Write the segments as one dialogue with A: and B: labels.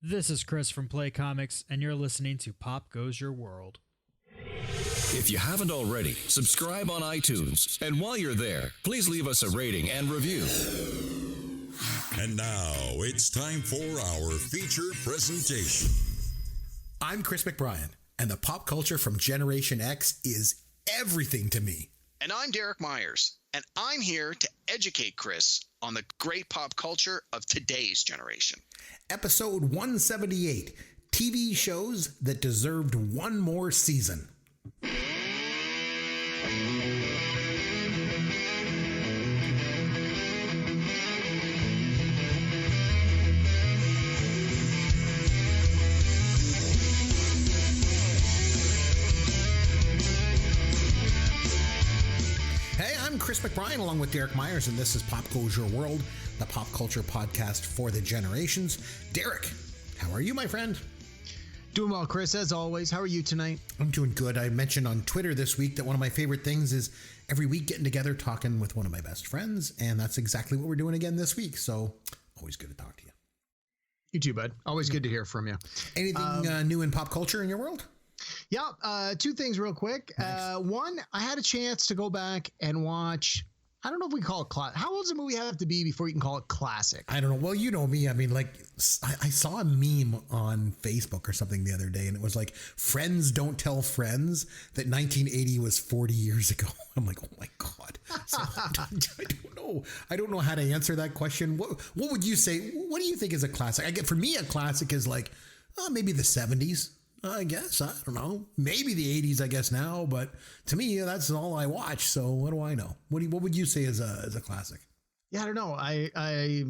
A: This is Chris from Play Comics, and you're listening to Pop Goes Your World.
B: If you haven't already, subscribe on iTunes. And while you're there, please leave us a rating and review.
C: And now it's time for our feature presentation.
D: I'm Chris McBrien, and the pop culture from Generation X is everything to me.
E: And I'm Derek Myers, and I'm here to educate Chris on the great pop culture of today's generation.
D: Episode 178, TV shows that deserved one more season. Chris McBrien along with Derek Myers, and this is Pop Goes Your World, the pop culture podcast for the generations. Derek, how are you, my friend?
F: Doing well, Chris, as always. How are you tonight?
D: I'm doing good. I mentioned on Twitter this week that one of my favorite things is every week getting together, talking with one of my best friends, and that's exactly what we're doing again this week. So always good to talk to you.
F: You too, bud. Always good to hear from you.
D: Anything new in pop culture in your world?
F: Yeah, two things real quick.
D: Nice.
F: One, I had a chance to go back and watch, I don't know if we call it classic. How old does a movie have to be before you can call it classic?
D: I don't know. Well, you know me. I mean, like, I saw a meme on Facebook or something the other day, and it was like, friends don't tell friends that 1980 was 40 years ago. I'm like, oh my God. So, I don't know. I don't know how to answer that question. What would you say? What do you think is a classic? For me, a classic is like, maybe the 70s. I guess. I don't know. Maybe the 80s, I guess now, but to me, that's all I watch. So what do I know? What would you say is a classic?
F: Yeah, I don't know. I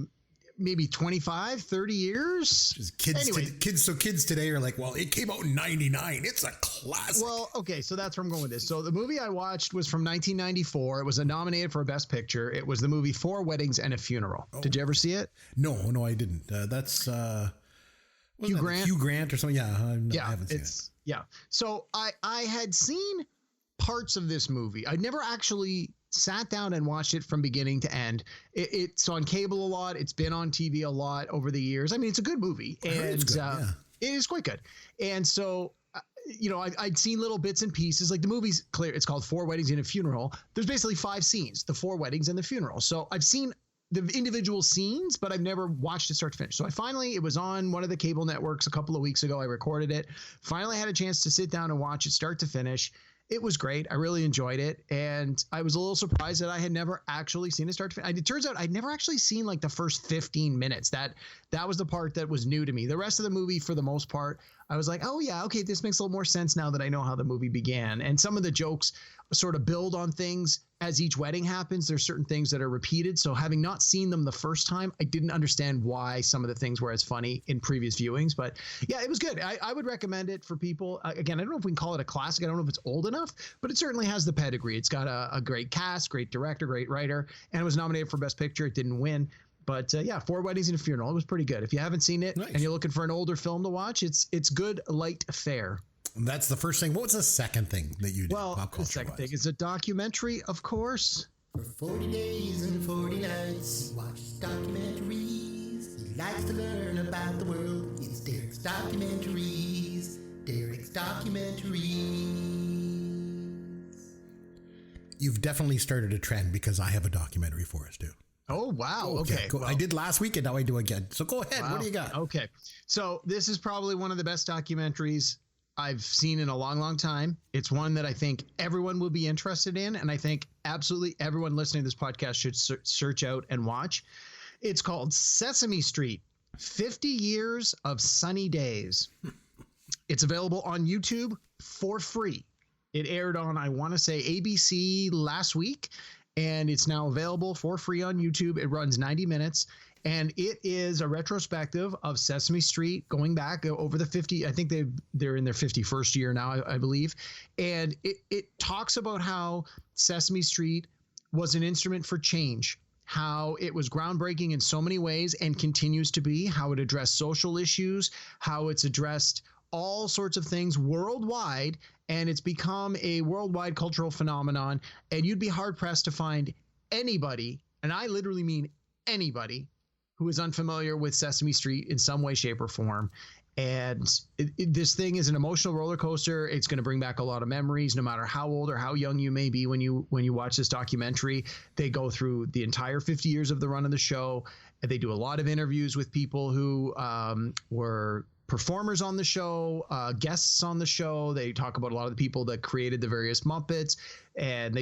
F: maybe 25, 30 years.
D: Just kids,
F: anyway.
D: Kids today are like, well, it came out in 99. It's a classic.
F: Well, okay. So that's where I'm going with this. So the movie I watched was from 1994. It was nominated for a Best Picture. It was the movie 4 Weddings and a Funeral. Oh. Did you ever see it?
D: No, I didn't. That's, Hugh Grant or something. Yeah. I haven't seen it.
F: Yeah. So I had seen parts of this movie. I'd never actually sat down and watched it from beginning to end. It's on cable a lot. It's been on TV a lot over the years. I mean, it's a good movie, and
D: it's good, yeah.
F: It is quite good. And so, I'd seen little bits and pieces. Like the movie's clear. It's called 4 Weddings and a Funeral. There's basically 5 scenes, the 4 weddings and the funeral. So I've seen the individual scenes, but I've never watched it start to finish. So it was on one of the cable networks a couple of weeks ago. I recorded it. Finally had a chance to sit down and watch it start to finish. It was great. I really enjoyed it. And I was a little surprised that I had never actually seen it start to finish. It turns out I'd never actually seen like the first 15 minutes. That was the part that was new to me. The rest of the movie, for the most part, I was like, oh yeah, okay, this makes a little more sense now that I know how the movie began. And some of the jokes sort of build on things as each wedding happens. There's certain things that are repeated. So having not seen them the first time, I didn't understand why some of the things were as funny in previous viewings. But yeah, it was good. I would recommend it for people. Again, I don't know if we can call it a classic. I don't know if it's old enough, but it certainly has the pedigree. It's got a great cast, great director, great writer, and it was nominated for Best Picture. It didn't win. But yeah, 4 Weddings and a Funeral. It was pretty good. If you haven't seen it and you're looking for an older film to watch, it's good, light fare.
D: That's the first thing. What was the second thing that you did?
F: Well, the second thing is a documentary, of course.
G: For 40 days and 40 nights, he watches documentaries. He likes to learn about the world. It's Derek's Documentaries. Derek's Documentaries.
D: You've definitely started a trend because I have a documentary for us too.
F: Oh, wow. Okay.
D: Cool. Well, I did last week and now I do again. So go ahead. Wow. What do you got?
F: Okay. So this is probably one of the best documentaries I've seen in a long, long time. It's one that I think everyone will be interested in. And I think absolutely everyone listening to this podcast should search out and watch. It's called Sesame Street, 50 Years of Sunny Days. It's available on YouTube for free. It aired on, I want to say, ABC last week. And it's now available for free on YouTube. It runs 90 minutes. And it is a retrospective of Sesame Street going back over the 50. I think they're in their 51st year now, I believe. And it talks about how Sesame Street was an instrument for change, how it was groundbreaking in so many ways and continues to be, how it addressed social issues, how it's addressed all sorts of things worldwide, and it's become a worldwide cultural phenomenon. And you'd be hard pressed to find anybody, and I literally mean anybody, who is unfamiliar with Sesame Street in some way, shape, or form. And this thing is an emotional roller coaster. It's going to bring back a lot of memories, no matter how old or how young you may be when you watch this documentary. They go through the entire 50 years of the run of the show. And they do a lot of interviews with people who were performers on the show, guests on the show. They talk about a lot of the people that created the various Muppets, and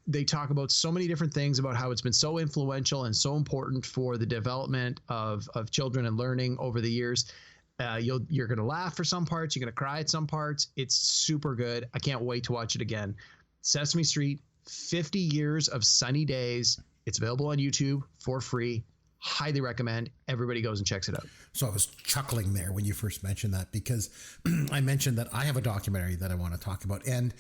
F: they talk about so many different things about how it's been so influential and so important for the development of children and learning over the years. You're going to laugh for some parts. You're going to cry at some parts. It's super good. I can't wait to watch it again. Sesame Street, 50 Years of Sunny Days. It's available on YouTube for free. Highly recommend. Everybody goes and checks it out.
D: So I was chuckling there when you first mentioned that, because I mentioned that I have a documentary that I want to talk about, and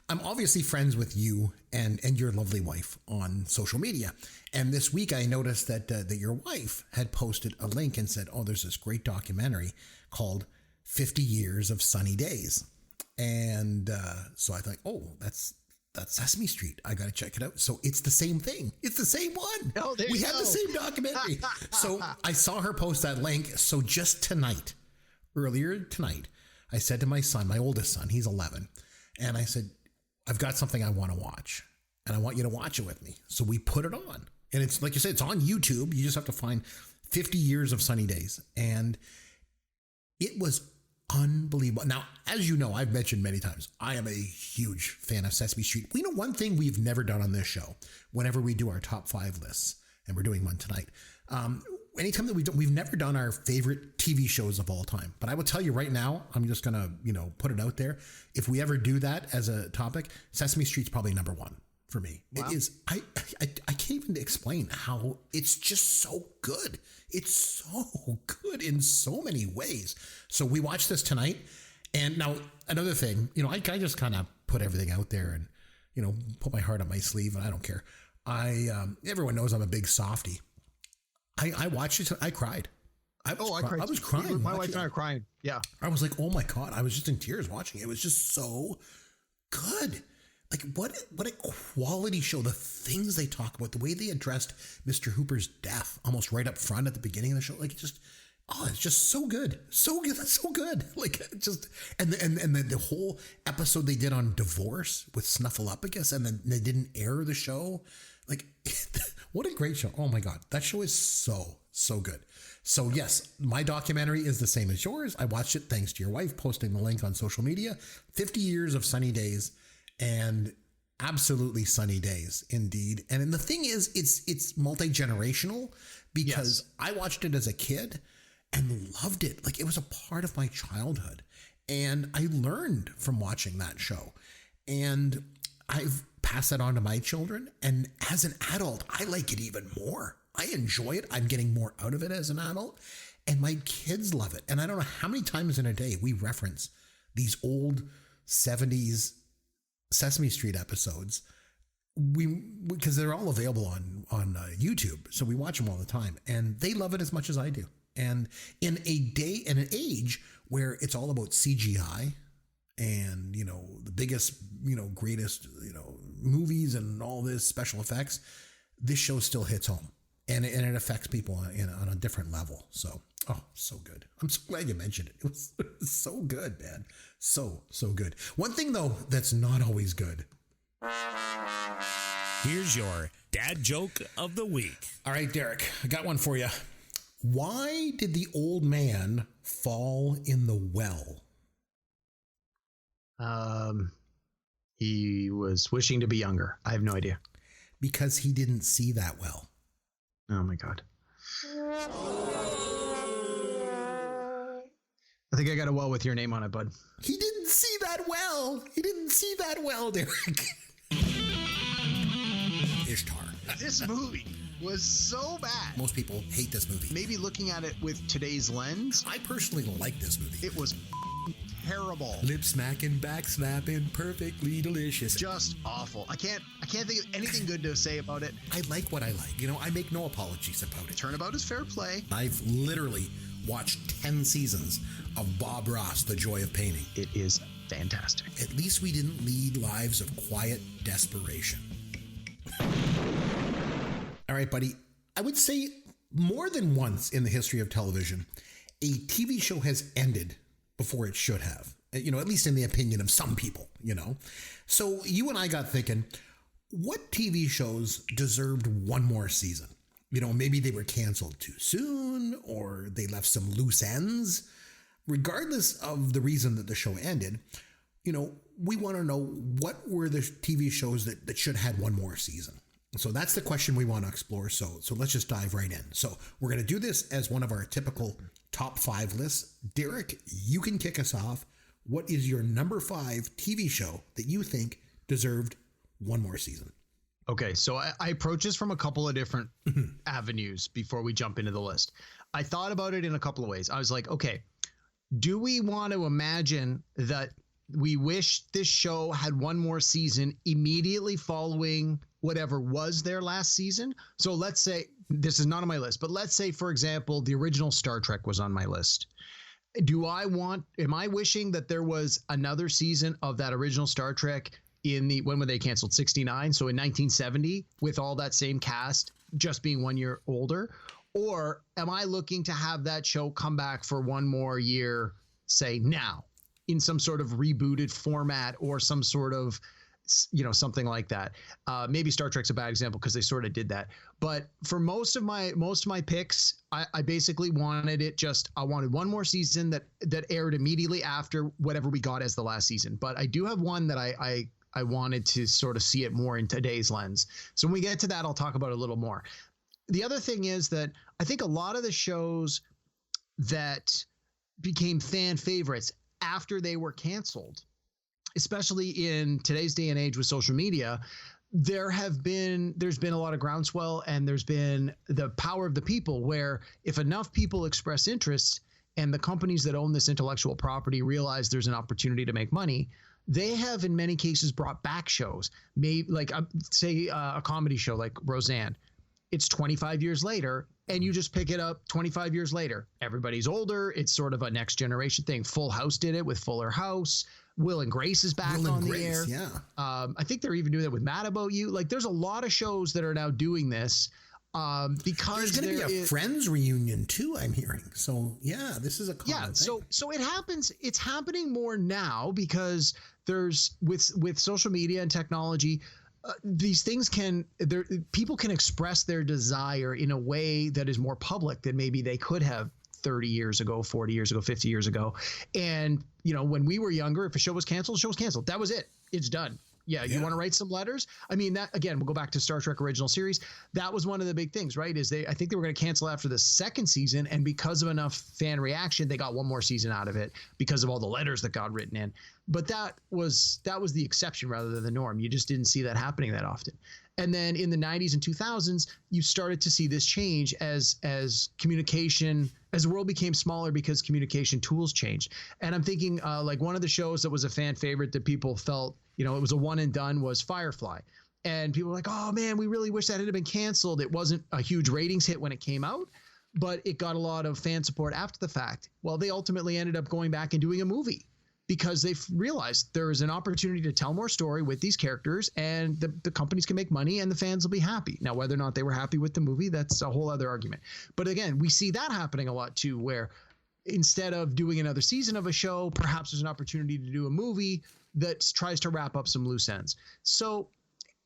D: I'm obviously friends with you and your lovely wife on social media. And this week I noticed that your wife had posted a link and said, oh, there's this great documentary called 50 Years of Sunny Days. And so I thought, oh, that's Sesame Street. I got to check it out. So it's the same thing. It's the same one.
F: Oh, there
D: we
F: you
D: have
F: go.
D: the same documentary. So I saw her post that link. So just earlier tonight, I said to my son, my oldest son, he's 11. And I said, I've got something I want to watch, and I want you to watch it with me. So we put it on. And it's like you said, it's on YouTube. You just have to find 50 Years of Sunny Days. And it was unbelievable. Now, as you know, I've mentioned many times, I am a huge fan of Sesame Street. We know one thing we've never done on this show, whenever we do our top 5 lists, and we're doing one tonight. Anytime that we've never done our favorite TV shows of all time. But I will tell you right now, I'm just going to, put it out there. If we ever do that as a topic, Sesame Street's probably number 1 for me. Wow. It is. I can't even explain how it's just so good. It's so good in so many ways. So we watched this tonight. And now another thing, I just kind of put everything out there and, put my heart on my sleeve, and I don't care. Everyone knows I'm a big softie. I watched it. I cried. I cried. I was crying.
F: My wife and I are crying. Yeah.
D: I was like, oh my God. I was just in tears watching it. It was just so good. Like what a quality show. The things they talk about, the way they addressed Mr. Hooper's death almost right up front at the beginning of the show. Like it's just so good. So good. That's so good. Like just, and the whole episode they did on divorce with Snuffleupagus, and then they didn't air the show. Like, what a great show. Oh my God. That show is so good. So yes, my documentary is the same as yours. I watched it thanks to your wife posting the link on social media. 50 Years of Sunny Days, and absolutely sunny days indeed. And the thing is, it's multi-generational, because I watched it as a kid and loved it. Like it was a part of my childhood, and I learned from watching that show, and I've passed that on to my children. And as an adult, I like it even more. I enjoy it. I'm getting more out of it as an adult, and my kids love it. And I don't know how many times in a day we reference these old 70s Sesame Street episodes. Because they're all available on YouTube. So we watch them all the time, and they love it as much as I do. And in an age where it's all about CGI and, the biggest, greatest, movies and all this special effects, this show still hits home, and it affects people on a different level. So, so good. I'm so glad you mentioned it. It was so good, man. So good. One thing though, that's not always good.
H: Here's your dad joke of the week.
D: All right, Derek, I got one for you. Why did the old man fall in the well?
F: He was wishing to be younger. I have no idea.
D: Because he didn't see that well.
F: Oh my God. I think I got a well with your name on it, bud.
D: He didn't see that well. He didn't see that well, Derek. Ishtar.
F: This movie was so bad.
D: Most people hate this movie.
F: Maybe looking at it with today's lens,
D: I personally like this movie.
F: it was terrible.
D: Lip smacking, back snapping, perfectly delicious.
F: Just awful. I can't think of anything good to say about it.
D: I like what I like. I make no apologies about it.
F: Turnabout is fair play.
D: I've literally watched 10 seasons of Bob Ross, The Joy of Painting.
F: It is fantastic.
D: At least we didn't lead lives of quiet desperation. All right, buddy. I would say more than once in the history of television, a TV show has ended before it should have, you know, at least in the opinion of some people, you know. So you and I got thinking, what TV shows deserved one more season? You know, maybe they were canceled too soon or they left some loose ends. Regardless of the reason that the show ended, you know, we want to know what were the TV shows that should have had one more season. So that's the question we want to explore. So let's just dive right in. So we're going to do this as one of our typical top 5 lists. Derek, you can kick us off. What is your number 5 TV show that you think deserved one more season?
F: Okay, so I approach this from a couple of different avenues before we jump into the list. I thought about it in a couple of ways. I was like, okay, do we want to imagine that we wish this show had one more season immediately following whatever was their last season? So let's say, this is not on my list, but let's say, for example, the original Star Trek was on my list. Am I wishing that there was another season of that original Star Trek when were they canceled? 69. So in 1970 with all that same cast just being 1 year older? Or am I looking to have that show come back for one more year, say now, in some sort of rebooted format or some sort of, you know, something like that? Maybe Star Trek's a bad example because they sort of did that. But for most of my picks, I basically wanted I wanted one more season that aired immediately after whatever we got as the last season. But I do have one that I wanted to sort of see it more in today's lens. So when we get to that, I'll talk about it a little more. The other thing is that I think a lot of the shows that became fan favorites after they were canceled, especially in today's day and age with social media, there's been a lot of groundswell, and there's been the power of the people, where if enough people express interest and the companies that own this intellectual property realize there's an opportunity to make money, they have in many cases brought back shows. Maybe like say a comedy show like Roseanne. It's 25 years later, and you just pick it up 25 years later. Everybody's older. It's sort of a next generation thing. Full House did it with Fuller House. Will and Grace is back on the air.
D: Yeah.
F: I think they're even doing that with Mad About You. Like, there's a lot of shows that are now doing this because
D: there's going to be a Friends reunion too, I'm hearing. So yeah, this is a common thing.
F: So it happens. It's happening more now because there's with social media and technology. These things people can express their desire in a way that is more public than maybe they could have 30 years ago, 40 years ago, 50 years ago. And, you know, when we were younger, if a show was canceled, the show was canceled. That was it. It's done. Yeah. You want to write some letters? I mean, that again, we'll go back to Star Trek original series. That was one of the big things, right? I think they were going to cancel after the second season. And because of enough fan reaction, they got one more season out of it because of all the letters that got written in. But that was the exception rather than the norm. You just didn't see that happening that often. And then in the 90s and 2000s, you started to see this change as communication, as the world became smaller because communication tools changed. And I'm thinking like one of the shows that was a fan favorite that people felt, you know, it was a one and done was Firefly. And people were like, oh man, we really wish that had been canceled. It wasn't a huge ratings hit when it came out, but it got a lot of fan support after the fact. Well, they ultimately ended up going back and doing a movie, because they've realized there is an opportunity to tell more story with these characters, and the companies can make money and the fans will be happy. Now, whether or not they were happy with the movie, that's a whole other argument. But again, we see that happening a lot too, where instead of doing another season of a show, perhaps there's an opportunity to do a movie that tries to wrap up some loose ends. So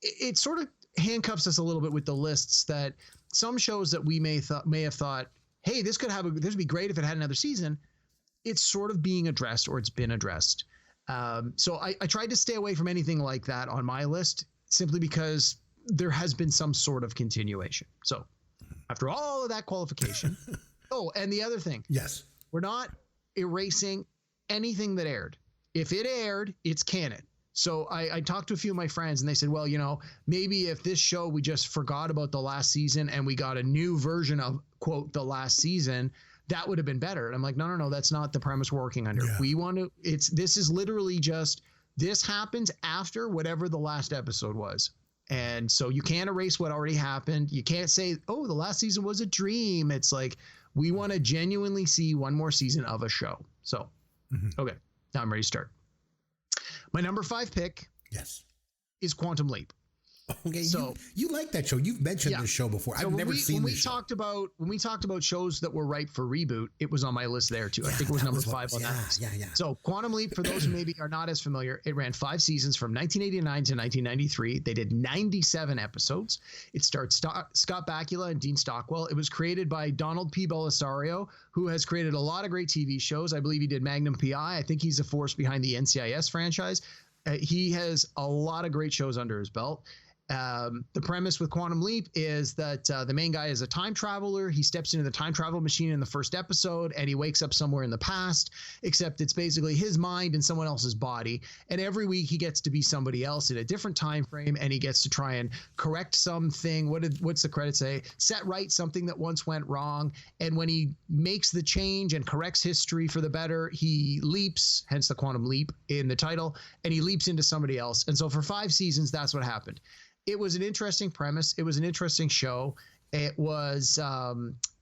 F: it sort of handcuffs us a little bit with the lists, that some shows that we may have thought, hey, this would be great if it had another season. It's sort of being addressed, or it's been addressed. So I tried to stay away from anything like that on my list, simply because there has been some sort of continuation. So after all of that qualification, and the other thing,
D: yes,
F: we're not erasing anything that aired. If it aired, it's canon. So I talked to a few of my friends, and they said, well, you know, maybe if this show, we just forgot about the last season and we got a new version of, quote, the last season, that would have been better. And I'm like, no, that's not the premise we're working under.
D: Yeah.
F: We want to, this is literally just, this happens after whatever the last episode was. And so you can't erase what already happened. You can't say, oh, the last season was a dream. It's like, we want to genuinely see one more season of a show. So, Okay, now I'm ready to start. My number 5 pick
D: yes,
F: is Quantum Leap.
D: Okay,
F: So
D: you like that show. You've mentioned this show before.
F: So
D: I've never seen this show.
F: When we talked about shows that were ripe for reboot, it was on my list there too. I think it was number 5 on that list.
D: Yeah.
F: So Quantum Leap, for those who maybe are not as familiar, it ran 5 seasons from 1989 to 1993. They did 97 episodes. It starred Scott Bakula and Dean Stockwell. It was created by Donald P. Belisario, who has created a lot of great TV shows. I believe he did Magnum PI. I think he's a force behind the NCIS franchise. He has a lot of great shows under his belt. The premise with Quantum Leap is that the main guy is a time traveler. He steps into the time travel machine in the first episode, and he wakes up somewhere in the past, except it's basically his mind in someone else's body. And every week he gets to be somebody else in a different time frame, and he gets to try and correct something. What's the credit say? Set right something that once went wrong. And when he makes the change and corrects history for the better, he leaps, hence the Quantum Leap in the title, and he leaps into somebody else. And so for 5 seasons, that's what happened. It was an interesting premise. It was an interesting show. It was.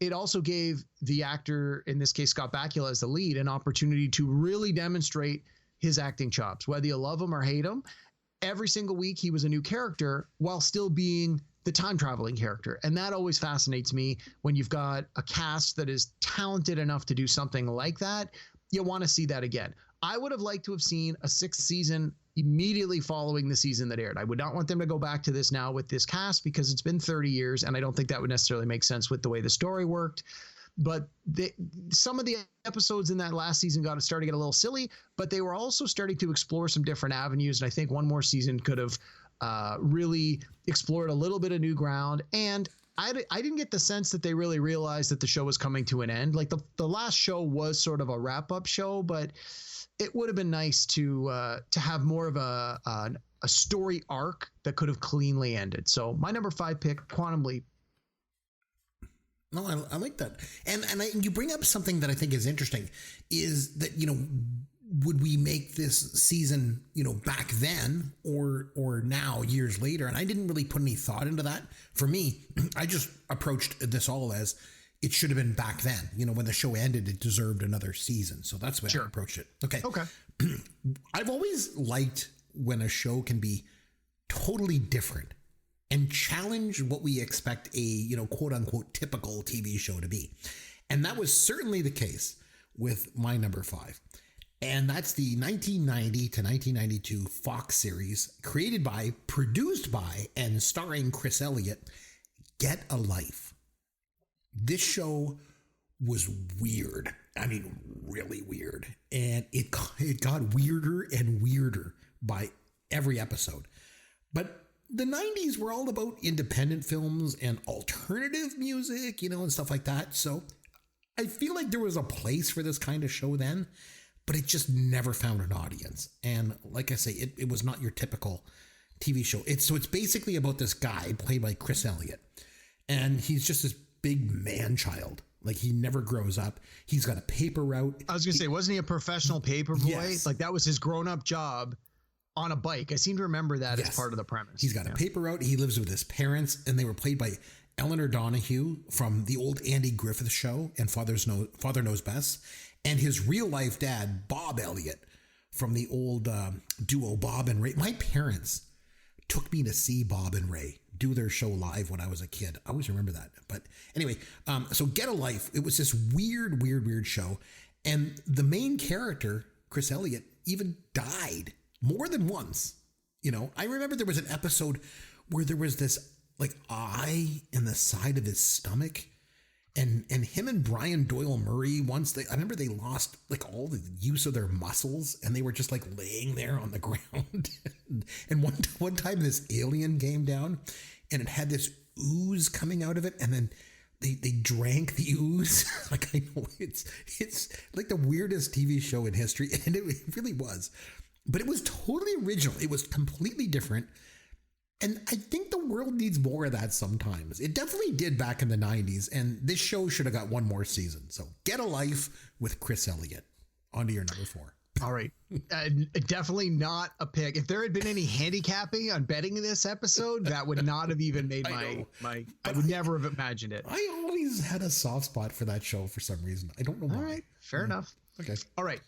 F: It also gave the actor, in this case Scott Bakula as the lead, an opportunity to really demonstrate his acting chops. Whether you love him or hate him, every single week he was a new character while still being the time traveling character, and that always fascinates me when you've got a cast that is talented enough to do something like that. You want to see that again. I would have liked to have seen a 6th season immediately following the season that aired. I would not want them to go back to this now with this cast because it's been 30 years, and I don't think that would necessarily make sense with the way the story worked. But some of the episodes in that last season started to get a little silly, but they were also starting to explore some different avenues, and I think one more season could have really explored a little bit of new ground. And I didn't get the sense that they really realized that the show was coming to an end. Like the last show was sort of a wrap-up show, but it would have been nice to have more of a story arc that could have cleanly ended. So my number 5 pick, Quantum Leap.
D: No, I like that. And you bring up something that I think is interesting is that, would we make this season, back then or now years later? And I didn't really put any thought into that. For me, I just approached this all as it should have been back then. When the show ended, it deserved another season. So that's why I approached it. Okay. I've always liked when a show can be totally different and challenge what we expect a, quote unquote, typical TV show to be. And that was certainly the case with my number 5. And that's the 1990 to 1992 Fox series created by, produced by, and starring Chris Elliott, Get a Life. This show was weird. I mean, really weird. And it got weirder and weirder by every episode. But the 90s were all about independent films and alternative music, and stuff like that. So I feel like there was a place for this kind of show then, but it just never found an audience. And like I say, it was not your typical TV show. It's basically about this guy played by Chris Elliott. And he's just this big man child. Like, he never grows up. He's got a paper route.
F: I was going to say, wasn't he a professional paper boy?
D: Yes.
F: Like, that was his grown-up job on a bike. I seem to remember that as part of the premise.
D: He's got a paper route. He lives with his parents, and they were played by Eleanor Donahue from the old Andy Griffith Show and Father Knows Best, and his real-life dad, Bob Elliott, from the old duo Bob and Ray. My parents took me to see Bob and Ray do their show live when I was a kid. I always remember that. But anyway, so Get a Life, it was this weird show. And the main character, Chris Elliott, even died more than once. I remember there was an episode where there was this like eye in the side of his stomach. And him and Brian Doyle Murray, I remember they lost like all the use of their muscles, and they were just like laying there on the ground. And one time this alien came down, and it had this ooze coming out of it, and then they drank the ooze. Like, I know it's like the weirdest TV show in history, and it really was. But it was totally original. It was completely different. And I think the world needs more of that sometimes. It definitely did back in the 90s, and this show should have got one more season. So Get a Life with Chris Elliott. On to your number 4.
F: All right. Definitely not a pick. If there had been any handicapping on betting this episode, that would not have even made I would never have imagined it.
D: I always had a soft spot for that show for some reason. I don't know why.
F: All right. Fair enough.
D: Okay.
F: All right.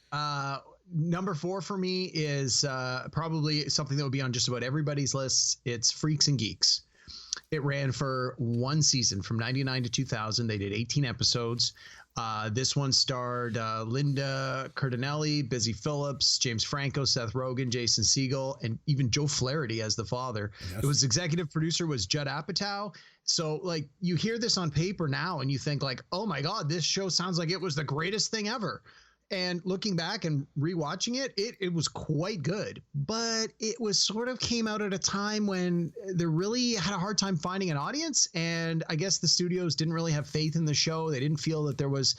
F: number 4 for me is probably something that would be on just about everybody's lists. It's Freaks and Geeks. It ran for one season from 99 to 2000. They did 18 episodes. This one starred Linda Cardinelli, Busy Phillips, James Franco, Seth Rogen, Jason Segel, and even Joe Flaherty as the father. Yes. It was executive producer was Judd Apatow. So like you hear this on paper now and you think like, oh my God, this show sounds like it was the greatest thing ever. And looking back and rewatching it, it was quite good, but it was sort of came out at a time when they really had a hard time finding an audience. And I guess the studios didn't really have faith in the show. They didn't feel that there was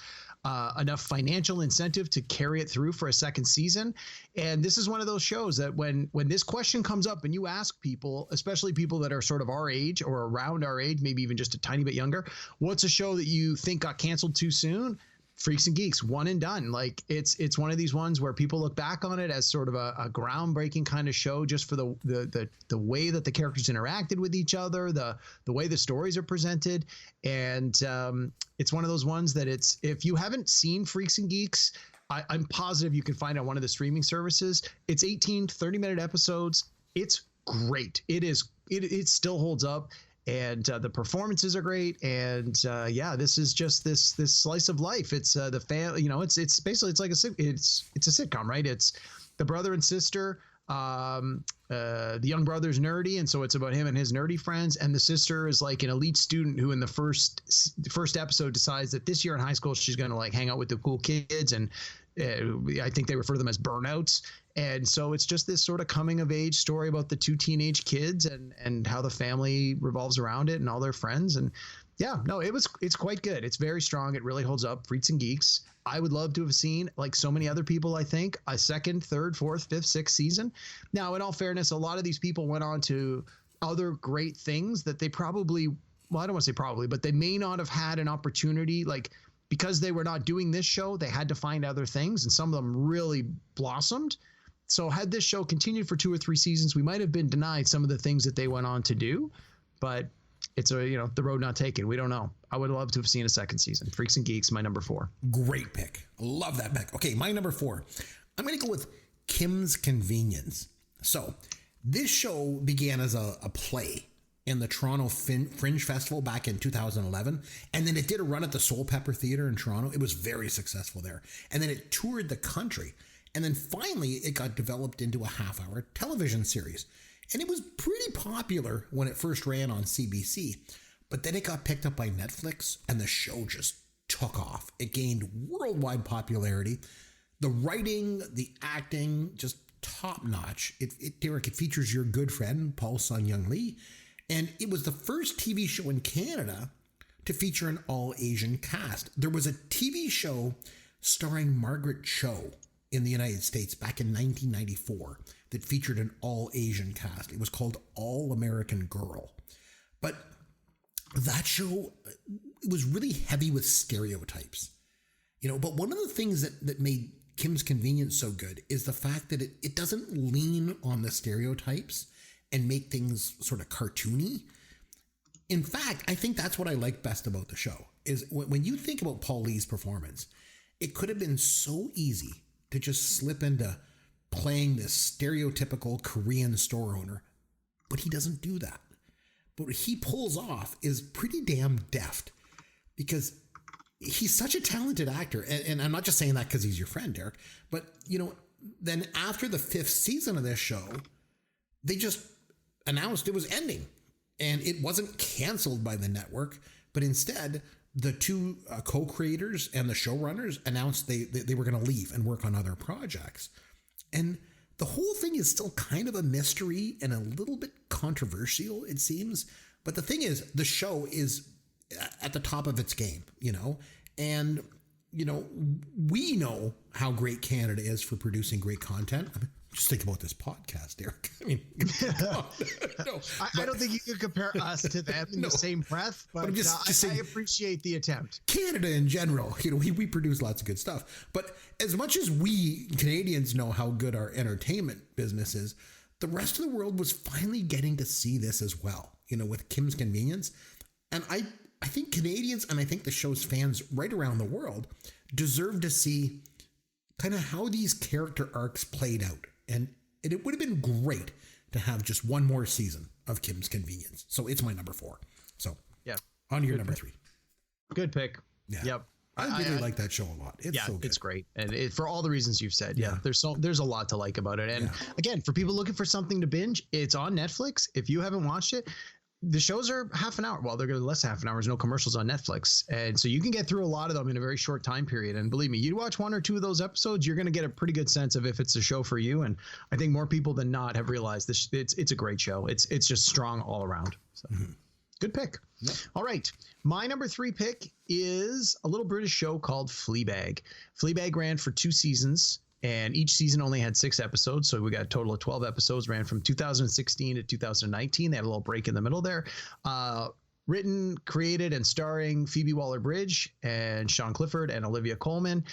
F: enough financial incentive to carry it through for a second season. And this is one of those shows that when this question comes up and you ask people, especially people that are sort of our age or around our age, maybe even just a tiny bit younger, what's a show that you think got canceled too soon? Freaks and Geeks, one and done. Like it's one of these ones where people look back on it as sort of a groundbreaking kind of show, just for the way that the characters interacted with each other, the way the stories are presented, and it's one of those ones that if you haven't seen Freaks and Geeks, I'm positive you can find it on one of the streaming services. It's 18 30-minute episodes. It's great. It still holds up. And the performances are great, and this is just this slice of life. It's the family, it's basically it's like it's a sitcom, right? It's the brother and sister. The young brother's nerdy, and so it's about him and his nerdy friends, and the sister is like an elite student who in the first episode decides that this year in high school she's going to like hang out with the cool kids, and I think they refer to them as burnouts. And so it's just this sort of coming of age story about the two teenage kids and how the family revolves around it and all their friends. And it's quite good. It's very strong. It really holds up. Freaks and Geeks. I would love to have seen, like so many other people, I think, a second, third, fourth, fifth, sixth season. Now, in all fairness, a lot of these people went on to other great things that they probably, well, I don't want to say probably, but they may not have had an opportunity, like because they were not doing this show, they had to find other things, and some of them really blossomed. So had this show continued for 2 or 3 seasons, we might have been denied some of the things that they went on to do, but it's the road not taken. We don't know. I would love to have seen a second season. Freaks and Geeks, my number 4.
D: Great pick. Love that pick. Okay, my number 4. I'm going to go with Kim's Convenience. So this show began as a play in the Toronto Fringe Festival back in 2011. And then it did a run at the Soul Pepper Theatre in Toronto. It was very successful there. And then it toured the country. And then finally, it got developed into a half-hour television series. And it was pretty popular when it first ran on CBC. But then it got picked up by Netflix, and the show just took off. It gained worldwide popularity. The writing, the acting, just top-notch. Derek, it features your good friend, Paul Sun-Young Lee. And it was the first TV show in Canada to feature an all-Asian cast. There was a TV show starring Margaret Cho in the United States back in 1994 that featured an all-Asian cast. It was called All American Girl. But that show, it was really heavy with stereotypes. But one of the things that made Kim's Convenience so good is the fact that it doesn't lean on the stereotypes and make things sort of cartoony. In fact, I think that's what I like best about the show, is when you think about Paul Lee's performance, it could have been so easy to just slip into playing this stereotypical Korean store owner, but he doesn't do that. But what he pulls off is pretty damn deft, because he's such a talented actor. And I'm not just saying that because he's your friend, Derek, but then after the 5th season of this show, they just announced it was ending, and it wasn't canceled by the network, but instead the 2 co-creators and the showrunners announced they were going to leave and work on other projects. And the whole thing is still kind of a mystery and a little bit controversial, it seems. But the thing is, the show is at the top of its game, and, we know how great Canada is for producing great content. I mean, just think about this podcast, Derek. I mean,
F: I don't think you could compare us to them in the same breath, but I'm just saying, I appreciate the attempt.
D: Canada in general, we produce lots of good stuff. But as much as we Canadians know how good our entertainment business is, the rest of the world was finally getting to see this as well, with Kim's Convenience. And I think Canadians, and I think the show's fans right around the world, deserve to see kind of how these character arcs played out. And it would have been great to have just one more season of Kim's Convenience. So it's my number 4. So
F: Yeah.
D: on to your number 3.
F: Good pick.
D: Yeah.
F: Yep.
D: I really like that show a lot. It's so good.
F: It's great. And for all the reasons you've said. Yeah. There's a lot to like about it. And again, for people looking for something to binge, it's on Netflix. If you haven't watched it, the shows are half an hour. Well, they're going to less half an hour. There's no commercials on Netflix. And so you can get through a lot of them in a very short time period. And believe me, you watch 1 or 2 of those episodes, you're going to get a pretty good sense of if it's a show for you. And I think more people than not have realized this. It's a great show. It's just strong all around. So good pick. Yep. All right. My number 3 pick is a little British show called Fleabag. Fleabag ran for 2 seasons. And each season only had 6 episodes. So we got a total of 12 episodes, ran from 2016 to 2019. They had a little break in the middle there. Written, created, and starring Phoebe Waller-Bridge and Sean Clifford and Olivia Colman.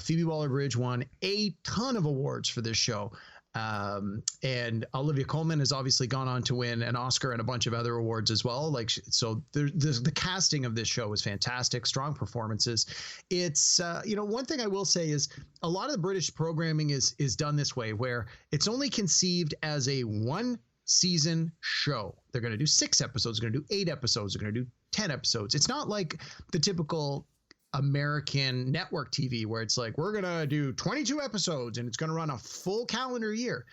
F: Phoebe Waller-Bridge won a ton of awards for this show. And Olivia Colman has obviously gone on to win an Oscar and a bunch of other awards as well. So the casting of this show is fantastic, strong performances. It's, one thing I will say is a lot of the British programming is done this way, where it's only conceived as a 1 season show. They're going to do 6 episodes, they're going to do 8 episodes, they're going to do 10 episodes. It's not like the typical American network TV where it's like, we're going to do 22 episodes and it's going to run a full calendar year.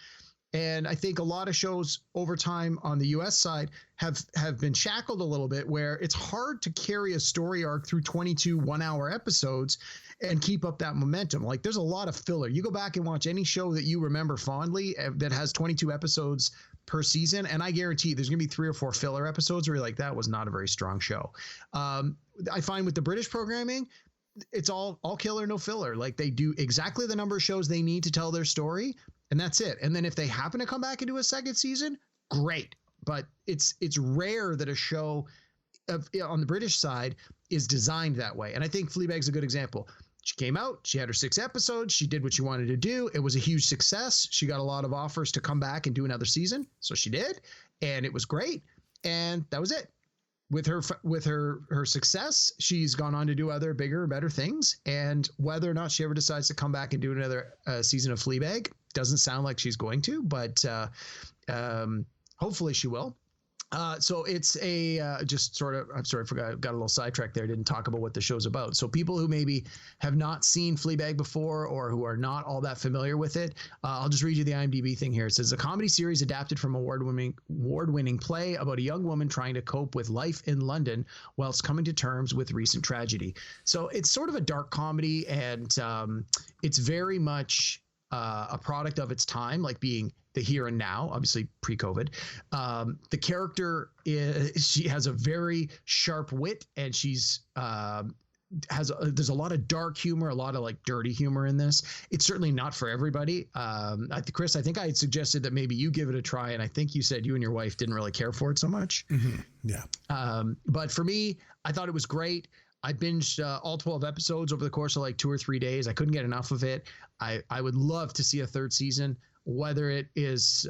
F: And I think a lot of shows over time on the US side have been shackled a little bit, where it's hard to carry a story arc through 22 1-hour episodes and keep up that momentum. Like, there's a lot of filler. You go back and watch any show that you remember fondly that has 22 episodes per season, and I guarantee there's going to be 3 or 4 filler episodes where you're like, that was not a very strong show. I find with the British programming, it's all killer, no filler. Like, they do exactly the number of shows they need to tell their story, and that's it. And then if they happen to come back and do a second season, great. But it's rare that a show on the British side is designed that way. And I think Fleabag's a good example. She came out, she had her 6 episodes, she did what she wanted to do. It was a huge success. She got a lot of offers to come back and do another season. So she did, and it was great. And that was it. With her success, she's gone on to do other bigger, better things. And whether or not she ever decides to come back and do another season of Fleabag, doesn't sound like she's going to, but hopefully she will. So it's I'm sorry, I forgot, got a little sidetracked there. Didn't talk about what the show's about. So people who maybe have not seen Fleabag before or who are not all that familiar with it, I'll just read you the IMDb thing here. It says, a comedy series adapted from award-winning play about a young woman trying to cope with life in London whilst coming to terms with recent tragedy. So it's sort of a dark comedy, and it's very much a product of its time, like being the here and now, obviously pre-COVID. The character she has a very sharp wit, and she's there's a lot of dark humor, a lot of like dirty humor in this. It's certainly not for everybody. Chris, I think I had suggested that maybe you give it a try, and I think you said you and your wife didn't really care for it so much.
D: Mm-hmm. Yeah.
F: But for me, I thought it was great. I binged all 12 episodes over the course of like 2 or 3 days. I couldn't get enough of it. I would love to see a 3rd season. Whether it is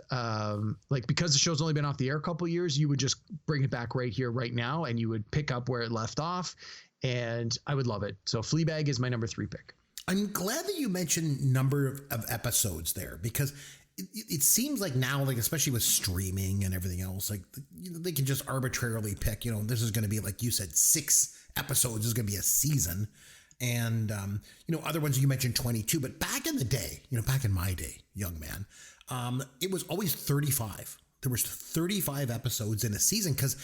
F: because the show's only been off the air a couple of years, you would just bring it back right here, right now, and you would pick up where it left off, and I would love it. So Fleabag is my number 3 pick.
D: I'm glad that you mentioned number of episodes there, because it seems like now, like especially with streaming and everything else, like they can just arbitrarily pick. This is going to be, like you said, 6 episodes is going to be a season. And, other ones you mentioned 22, but back in the day, back in my day, young man, it was always 35. There was 35 episodes in a season, because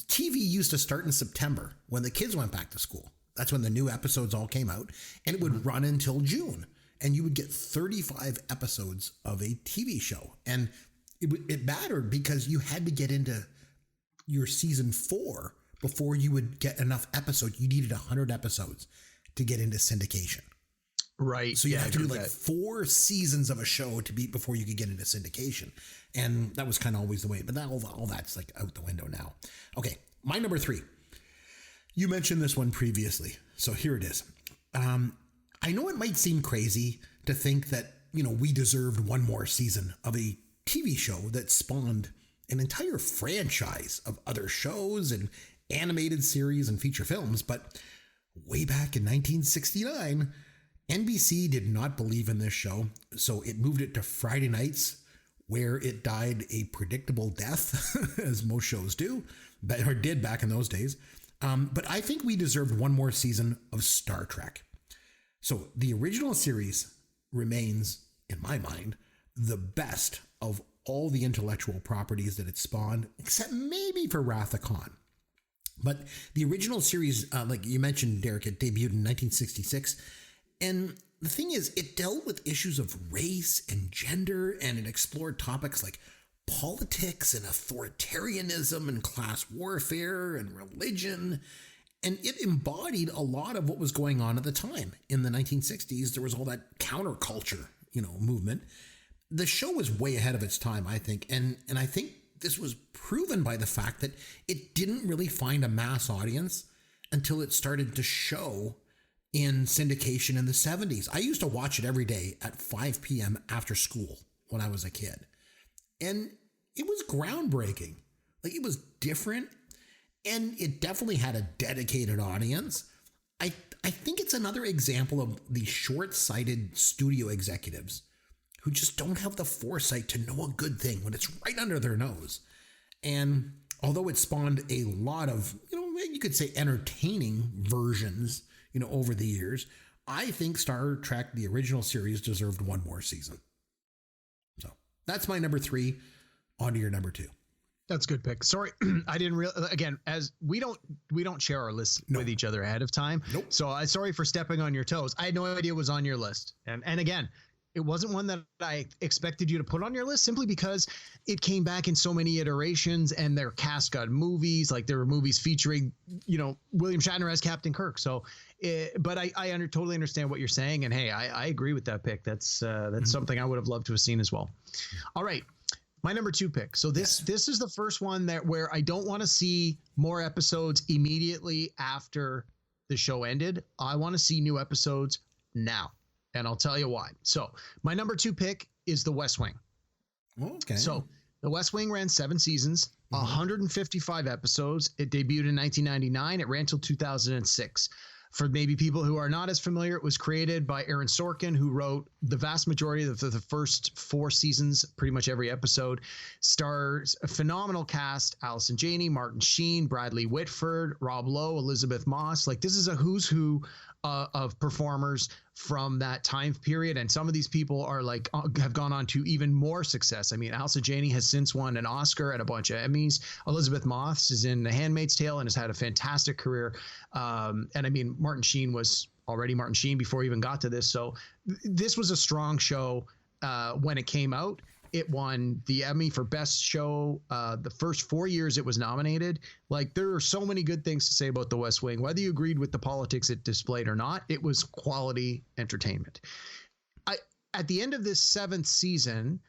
D: TV used to start in September when the kids went back to school. That's when the new episodes all came out, and it would run until June, and you would get 35 episodes of a TV show. And it mattered because you had to get into your season 4 before you would get enough episodes. You needed 100 episodes to get into syndication.
F: Right.
D: So you have to do like 4 seasons of a show to beat before you could get into syndication. And that was kind of always the way, but all that's like out the window now. Okay. My number 3, you mentioned this one previously. So here it is. I know it might seem crazy to think that, we deserved one more season of a TV show that spawned an entire franchise of other shows and animated series and feature films, but way back in 1969, NBC did not believe in this show, so it moved it to Friday nights, where it died a predictable death, as most shows do, or did back in those days. But I think we deserved one more season of Star Trek. So the original series remains, in my mind, the best of all the intellectual properties that it spawned, except maybe for Wrath of Khan. But the original series, like you mentioned, Derek, it debuted in 1966. And the thing is, it dealt with issues of race and gender, and it explored topics like politics and authoritarianism and class warfare and religion. And it embodied a lot of what was going on at the time. In the 1960s, there was all that counterculture, movement. The show was way ahead of its time, I think. And I think this was proven by the fact that it didn't really find a mass audience until it started to show in syndication in the 70s. I used to watch it every day at 5 p.m. after school when I was a kid. And it was groundbreaking. Like, it was different, and it definitely had a dedicated audience. I think it's another example of the short-sighted studio executives who just don't have the foresight to know a good thing when it's right under their nose. And although it spawned a lot of, you could say entertaining versions, over the years, I think Star Trek, the original series, deserved one more season. So that's my number 3. On to your number 2.
F: That's a good pick. Sorry, I didn't again, as we don't share our lists with each other ahead of time.
D: Nope.
F: So I'm sorry for stepping on your toes. I had no idea it was on your list. And again, it wasn't one that I expected you to put on your list, simply because it came back in so many iterations, and their cast got movies. Like, there were movies featuring, William Shatner as Captain Kirk. So, but I totally understand what you're saying. And hey, I agree with that pick. That's something I would have loved to have seen as well. All right. My number 2 pick. So this is the first one where I don't want to see more episodes immediately after the show ended. I want to see new episodes now. And I'll tell you why. So my number 2 pick is The West Wing.
D: Okay.
F: So The West Wing ran 7 seasons, 155 episodes. It debuted in 1999. It ran till 2006. For maybe people who are not as familiar, it was created by Aaron Sorkin, who wrote the vast majority of the first 4 seasons, pretty much every episode. Stars a phenomenal cast: Allison Janney, Martin Sheen, Bradley Whitford, Rob Lowe, Elizabeth Moss. Like, this is a who's who of performers from that time period. And some of these people are have gone on to even more success. I mean, Allison Janney has since won an Oscar and a bunch of Emmys. Elizabeth Moss is in The Handmaid's Tale and has had a fantastic career. And I mean, Martin Sheen was already Martin Sheen before he even got to this. So this was a strong show when it came out. It won the Emmy for Best Show. The first 4 years it was nominated. Like, there are so many good things to say about The West Wing. Whether you agreed with the politics it displayed or not, it was quality entertainment. At the end of this 7th season,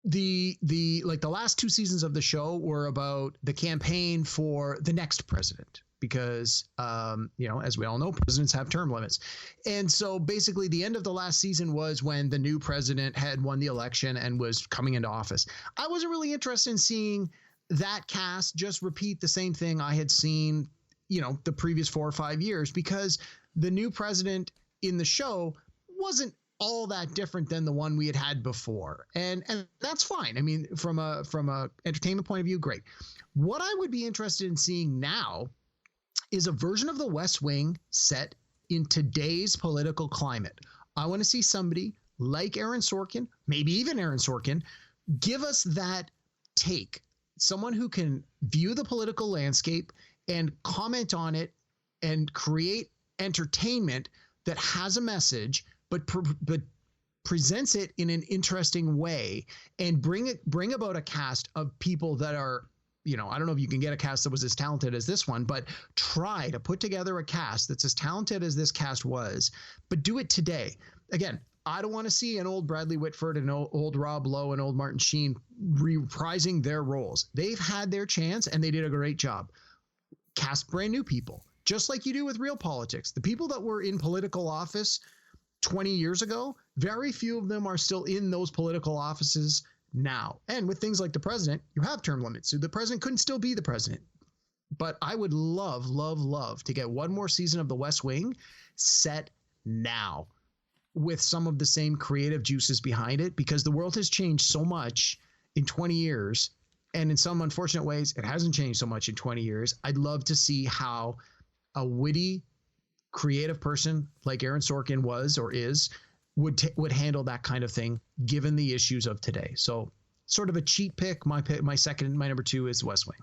F: the last 2 seasons of the show were about the campaign for the next president. Because, as we all know, presidents have term limits. And so basically the end of the last season was when the new president had won the election and was coming into office. I wasn't really interested in seeing that cast just repeat the same thing I had seen, the previous 4 or 5 years, because the new president in the show wasn't all that different than the one we had had before. And that's fine. I mean, from a entertainment point of view, great. What I would be interested in seeing now is a version of The West Wing set in today's political climate. I want to see somebody like Aaron Sorkin, maybe even Aaron Sorkin, give us that take. Someone who can view the political landscape and comment on it and create entertainment that has a message, but presents it in an interesting way, and bring about a cast of people that are, I don't know if you can get a cast that was as talented as this one, but try to put together a cast that's as talented as this cast was, but do it today. Again, I don't want to see an old Bradley Whitford and old Rob Lowe and old Martin Sheen reprising their roles. They've had their chance and they did a great job. Cast brand new people, just like you do with real politics. The people that were in political office 20 years ago, very few of them are still in those political offices now. And with things like the president, you have term limits. So the president couldn't still be the president. But I would love to get one more season of The West Wing set now. with some of the same creative juices behind it, because the world has changed so much in 20 years. And in some unfortunate ways, it hasn't changed so much in 20 years. I'd love to see how a witty, creative person like Aaron Sorkin was or is would handle that kind of thing given the issues of today. So sort of a cheat pick. My number 2 is West Wing.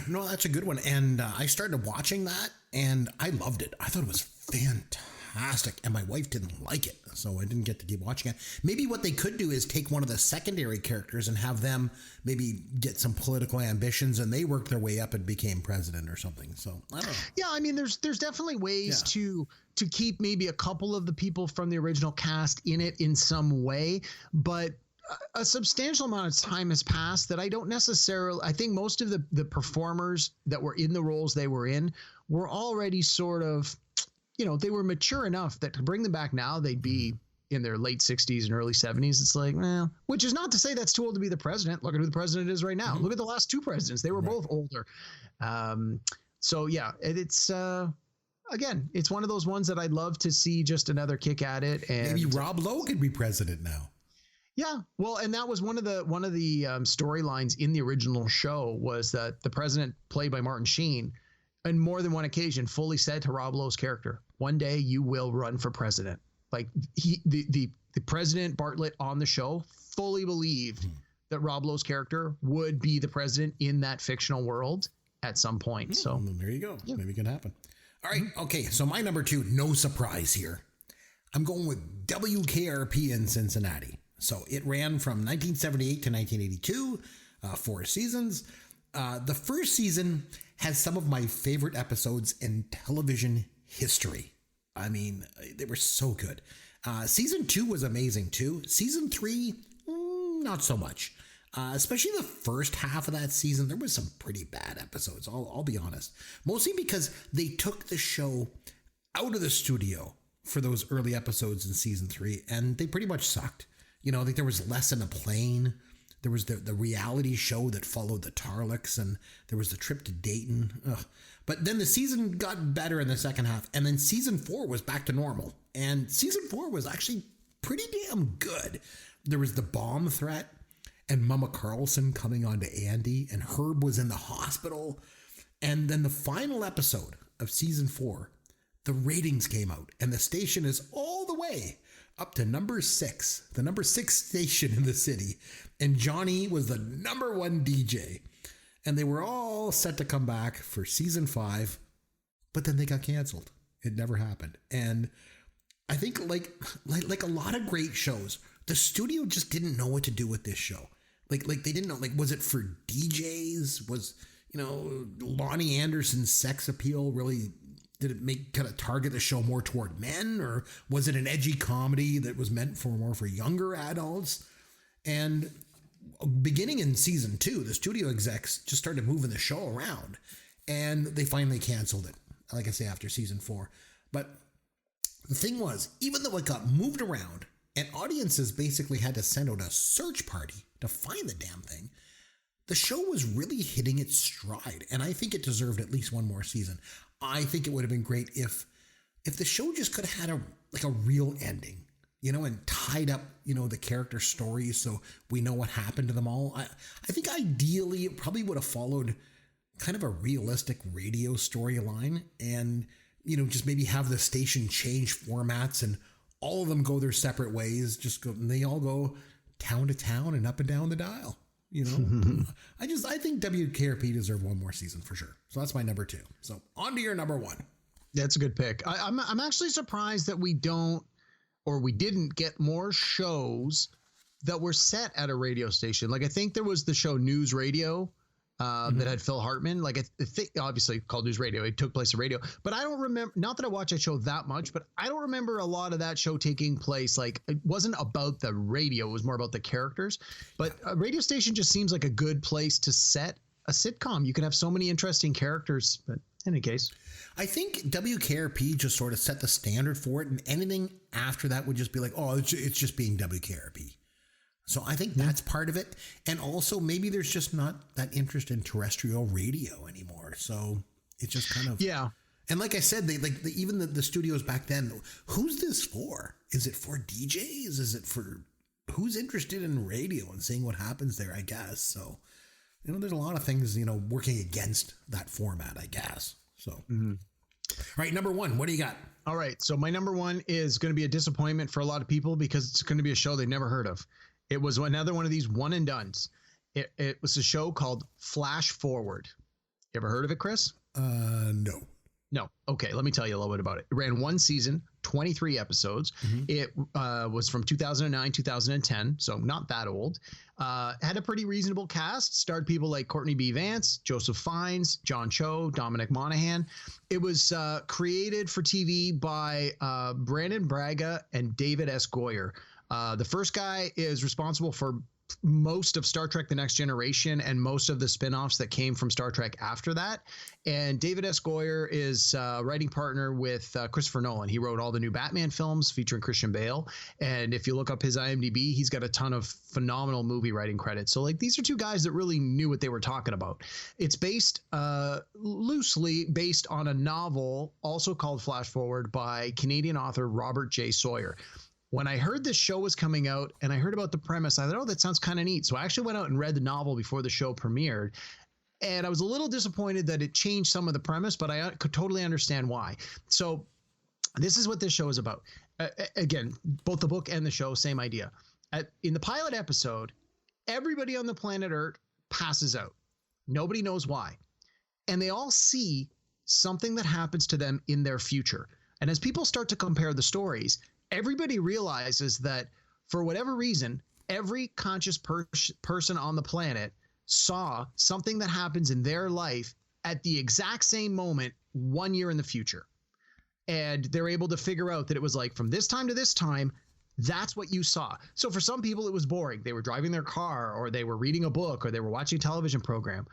D: No, that's a good one. And I started watching that and I loved it. I thought it was fantastic. And my wife didn't like it, so I didn't get to keep watching it. Maybe what they could do is take one of the secondary characters and have them maybe get some political ambitions and they worked their way up and became president or something. So I don't know.
F: Yeah, I mean, there's definitely ways to keep maybe a couple of the people from the original cast in it in some way, but a substantial amount of time has passed that I think most of the performers that were in the roles they were in were already sort of, they were mature enough that to bring them back now, they'd be in their late 60s and early 70s. It's like, well, which is not to say that's too old to be the president. Look at who the president is right now. Look at the last 2 presidents. They were both older. So yeah, it's again, it's one of those ones that I'd love to see just another kick at it. And
D: maybe Rob Lowe could be president now.
F: Yeah, well, and that was one of the storylines in the original show was that the president, played by Martin Sheen, on more than one occasion, fully said to Rob Lowe's character, "One day you will run for president." Like the president Bartlett on the show fully believed that Rob Lowe's character would be the president in that fictional world at some point. So
D: there you go. Yeah. Maybe it can happen. All right. Okay. So my number 2, no surprise here. I'm going with WKRP in Cincinnati. So it ran from 1978 to 1982, 4 seasons. The first season has some of my favorite episodes in television history. I mean, they were so good. Season 2 was amazing too. Season 3, not so much. Especially the first half of that season, there was some pretty bad episodes. I'll be honest. Mostly because they took the show out of the studio for those early episodes in season 3, and they pretty much sucked. I think there was less in a plane. There was the reality show that followed the Tarlocks, and there was the trip to Dayton. Ugh. But then the season got better in the second half, and then season 4 was back to normal. And season 4 was actually pretty damn good. There was the bomb threat, and Mama Carlson coming on to Andy, and Herb was in the hospital. And then the final episode of season 4, the ratings came out, and the station is all the way up to number 6, the number 6 station in the city. And Johnny was the number 1 DJ. And they were all set to come back for season 5, but then they got canceled. It never happened. And I think like a lot of great shows, the studio just didn't know what to do with this show. Like they didn't know, was it for DJs? Was, Lonnie Anderson's sex appeal really, did it kind of target the show more toward men, or was it an edgy comedy that was meant for more for younger adults? And beginning in season 2, the studio execs just started moving the show around, and they finally canceled it, like I say, after season 4. But the thing was, even though it got moved around and audiences basically had to send out a search party to find the damn thing, the show was really hitting its stride, and I think it deserved at least one more season. I think it would have been great if the show just could have had a real ending, and tied up, the character stories so we know what happened to them all. I think ideally it probably would have followed kind of a realistic radio storyline, and, just maybe have the station change formats and all of them go their separate ways. And they all go town to town and up and down the dial. I think WKRP deserved one more season for sure. So that's my number 2. So on to your number 1.
F: That's a good pick. I'm actually surprised that we didn't get more shows that were set at a radio station. Like I think there was the show News Radio that had Phil Hartman. Like I think obviously called News Radio. It took place at radio, but I don't remember. Not that I watch that show that much, but I don't remember a lot of that show taking place. Like it wasn't about the radio; it was more about the characters. But a radio station just seems like a good place to set a sitcom. You can have so many interesting characters. But in any case,
D: I think WKRP just sort of set the standard for it, and anything after that would just be like, oh, it's just being WKRP. So I think that's part of it. And also maybe there's just not that interest in terrestrial radio anymore. So it's just kind of,
F: yeah.
D: And like I said, even the studios back then, who's this for? is it for DJs? Is it for who's interested in radio and seeing what happens there, I guess? So, there's a lot of things, working against that format, I guess. So, All right, number one, what do you got?
F: All right. So my number one is going to be a disappointment for a lot of people because it's going to be a show they never heard of. It was another one of these one and dones. It was a show called Flash Forward. You ever heard of it, Chris?
D: No.
F: No. Okay. Let me tell you a little bit about it. It ran one season, 23 episodes. It was from 2009, 2010. So not that old. Had a pretty reasonable cast. Starred people like Courtney B. Vance, Joseph Fiennes, John Cho, Dominic Monaghan. It was created for TV by Brandon Braga and David S. Goyer. The first guy is responsible for most of Star Trek The Next Generation and most of the spinoffs that came from Star Trek after that. And David S. Goyer is writing partner with Christopher Nolan. He wrote all the new Batman films featuring Christian Bale. And if you look up his IMDb, he's got a ton of phenomenal movie writing credits. So these are two guys that really knew what they were talking about. It's based loosely based on a novel also called Flash Forward by Canadian author Robert J. Sawyer. When I heard this show was coming out and I heard about the premise, I thought, oh, that sounds kind of neat. So I actually went out and read the novel before the show premiered. And I was a little disappointed that it changed some of the premise, but I could totally understand why. So this is what this show is about. Again, both the book and the show, same idea. In the pilot episode, everybody on the planet Earth passes out. Nobody knows why. And they all see something that happens to them in their future. And as people start to compare the stories, everybody realizes that for whatever reason, every conscious person on the planet saw something that happens in their life at the exact same moment 1 year in the future. And they're able to figure out that it was like from this time to this time, that's what you saw. So for some people, it was boring. They were driving their car or they were reading a book or they were watching a television program.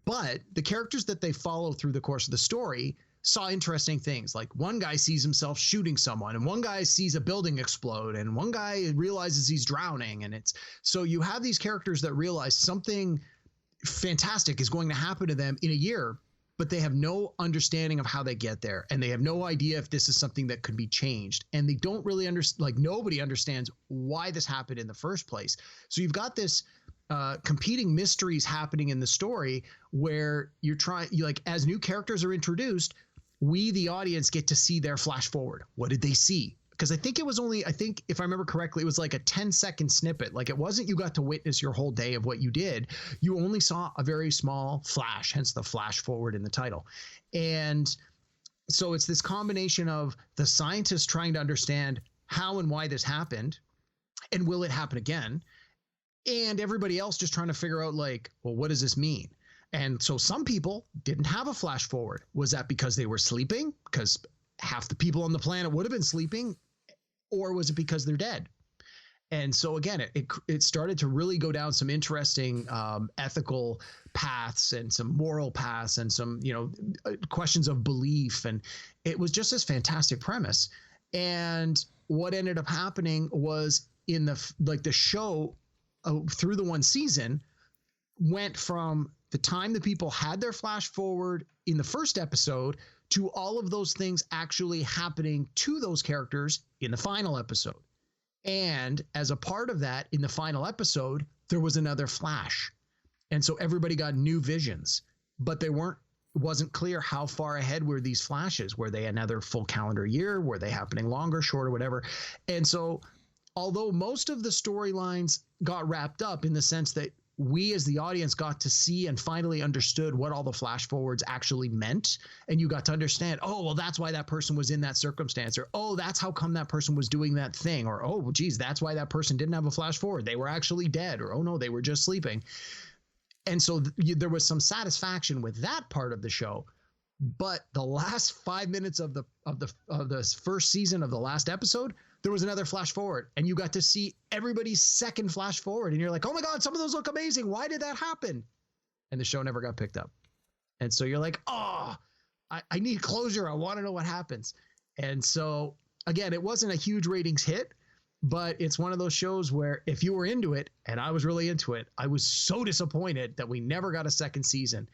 F: But the characters that they follow through the course of the story saw interesting things. Like one guy sees himself shooting someone and one guy sees a building explode and one guy realizes he's drowning. And it's so you have these characters that realize something fantastic is going to happen to them in a year, but they have no understanding of how they get there. And they have no idea if this is something that could be changed. And they don't really understand, like nobody understands why this happened in the first place. So you've got this competing mysteries happening in the story where as new characters are introduced, we, the audience, get to see their flash forward. What did they see? Because I think if I remember correctly, it was like a 10-second snippet. Like it wasn't you got to witness your whole day of what you did. You only saw a very small flash, hence the flash forward in the title. And so it's this combination of the scientists trying to understand how and why this happened and will it happen again? And everybody else just trying to figure out well, what does this mean? And so some people didn't have a flash forward. Was that because they were sleeping? Because half the people on the planet would have been sleeping, or was it because they're dead? And so again, it started to really go down some interesting ethical paths and some moral paths and some questions of belief. And it was just this fantastic premise. And what ended up happening was in the show through the one season went from the time that people had their flash forward in the first episode to all of those things actually happening to those characters in the final episode. And as a part of that, in the final episode, there was another flash. And so everybody got new visions, but it wasn't clear how far ahead were these flashes. Were they another full calendar year? Were they happening longer, shorter, whatever? And so although most of the storylines got wrapped up in the sense that we as the audience got to see and finally understood what all the flash forwards actually meant. And you got to understand, oh, well, that's why that person was in that circumstance, or, oh, that's how come that person was doing that thing, or, oh, well, geez, that's why that person didn't have a flash forward. They were actually dead, or, oh no, they were just sleeping. And so there was some satisfaction with that part of the show. But the last 5 minutes of the first season of the last episode, there was another flash forward and you got to see everybody's second flash forward. And you're like, oh my God, some of those look amazing. Why did that happen? And the show never got picked up. And so you're like, oh, I need closure. I want to know what happens. And so again, it wasn't a huge ratings hit, but it's one of those shows where if you were into it, and I was really into it, I was so disappointed that we never got a second season.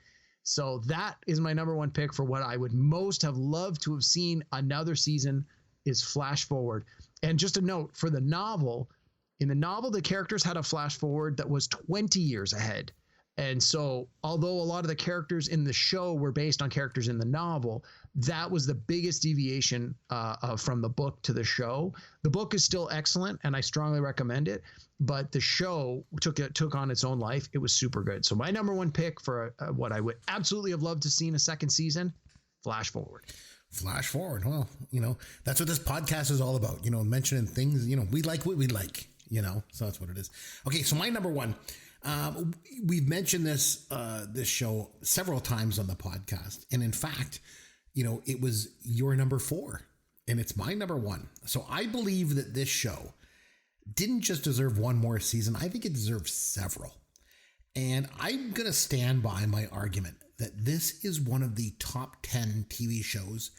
F: So that is my number one pick for what I would most have loved to have seen another season is Flash Forward. And just a note for the novel, in the novel, the characters had a flash forward that was 20 years ahead. And so, although a lot of the characters in the show were based on characters in the novel, that was the biggest deviation from the book to the show. The book is still excellent, and I strongly recommend it. But the show took on its own life. It was super good. So my number one pick for what I would absolutely have loved to see in a second season, Flash Forward.
D: Flash forward. Well, that's what this podcast is all about. Mentioning things. We like what we like. So that's what it is. Okay, so my number one. We've mentioned this show several times on the podcast, and in fact, it was your number 4, and it's my number 1. So I believe that this show didn't just deserve one more season. I think it deserves several, and I'm gonna stand by my argument that this is one of the top 10 TV shows